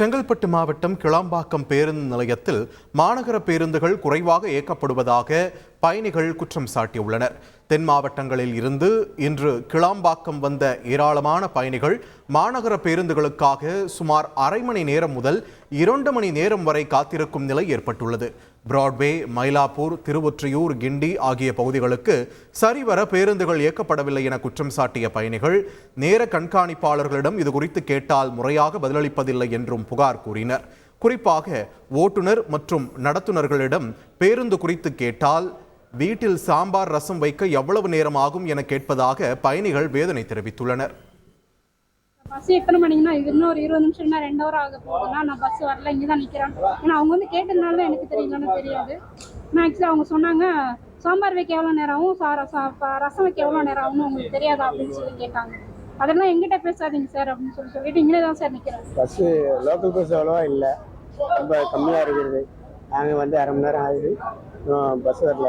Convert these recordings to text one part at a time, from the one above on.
செங்கல்பட்டு மாவட்டம் கிளாம்பாக்கம் பேருந்து நிலையத்தில் மாநகர பேருந்துகள் குறைவாக இயக்கப்படுவதாக பயணிகள் குற்றம் சாட்டியுள்ளனர். தென் மாவட்டங்களில் இருந்து இன்று கிளாம்பாக்கம் வந்த ஏராளமான பயணிகள் மாநகர பேருந்துகளுக்காக சுமார் அரை மணி நேரம் முதல் 2 மணி நேரம் வரை காத்திருக்கும் நிலை ஏற்பட்டுள்ளது. பிராட்வே, மயிலாப்பூர், திருவொற்றியூர், கிண்டி ஆகிய பகுதிகளுக்கு சரிவர பேருந்துகள் இயக்கப்படவில்லை என குற்றம் சாட்டிய பயணிகள் நேர கண்காணிப்பாளர்களிடம் இதுகுறித்து கேட்டால் முறையாக பதிலளிப்பதில்லை என்றும் புகார் கூறினர். குறிப்பாக ஓட்டுநர் மற்றும் நடத்துனர்களிடம் பேருந்து குறித்து கேட்டால் வீட்டில் சாம்பார் ரசம் வைக்க எவ்வளவு நேரம் ஆகும் என கேட்பதாக பயணிகள் வேதனை தெரிவித்துள்ளனர். பஸ் எத்தனை மணிக்குன்னா இன்னும் ஒரு 20 நிமிஷம்னா 2 ஹவர் ஆக போகுதுன்னா நான் பஸ் வரல, இங்கே தான் நிற்கிறேன். ஏன்னா அவங்க வந்து கேட்டதுனால தான் எனக்கு தெரியலன்னு தெரியாது. மேக்ஸில் அவங்க சொன்னாங்க சாம்பார் வைக்க எவ்வளோ நேரம் ஆகும், ரசம் வைக்க எவ்வளோ நேரம் ஆகும்னு உங்களுக்கு தெரியாதா அப்படின்னு சொல்லி கேட்டாங்க. அதெல்லாம் எங்கிட்ட பேசாதீங்க சார் அப்படின்னு சொல்லிட்டு இங்கே தான் சார் நிற்கிறேன். பஸ்ஸு லோக்கல் பஸ் அவ்வளோவா இல்லை, ரொம்ப கம்மியாக இருக்கிறது. நாங்கள் வந்து அரை மணி நேரம் ஆகுது, பஸ் வரல,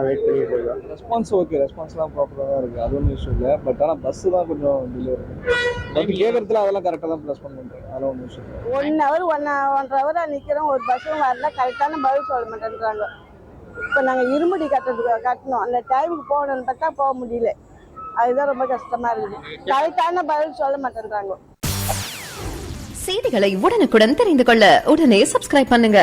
வெயிட் பண்ணிட்டு இருக்கோம். ரெஸ்பான்ஸ் ஓகே, ரெஸ்பான்ஸ்லாம் ப்ராப்பராக தான் இருக்குது, அது ஒன்றும் இஷ்யூ இல்லை. பட் ஆனால் பஸ்ஸு தான் கொஞ்சம் டிலே இருக்குது. பட் கேட்குறதுல அதெல்லாம் கரெக்டாக தான் ரெஸ்பாண்ட் பண்ணுறேன், அதெல்லாம் ஒன்றும் இஷ்யூ இல்லை. 1 ஹவர் 1.5 ஹவராக நிற்கிறோம், ஒரு பஸ்ஸும் வரல, கரெக்டான பதில் சொல்ல மாட்டேன்றாங்க. இப்போ நாங்கள் இருமுடி கட்டணும், அந்த டைமுக்கு போகணும்னு பார்த்தா போக முடியல. அதுதான் ரொம்ப கஷ்டமாக இருக்குது. கரெக்டான பதில் சொல்ல மாட்டேன்றாங்க. செய்திகளை உடனுக்குடன் தெரிந்து கொள்ள உடனே சப்ஸ்கிரைப் பண்ணுங்க.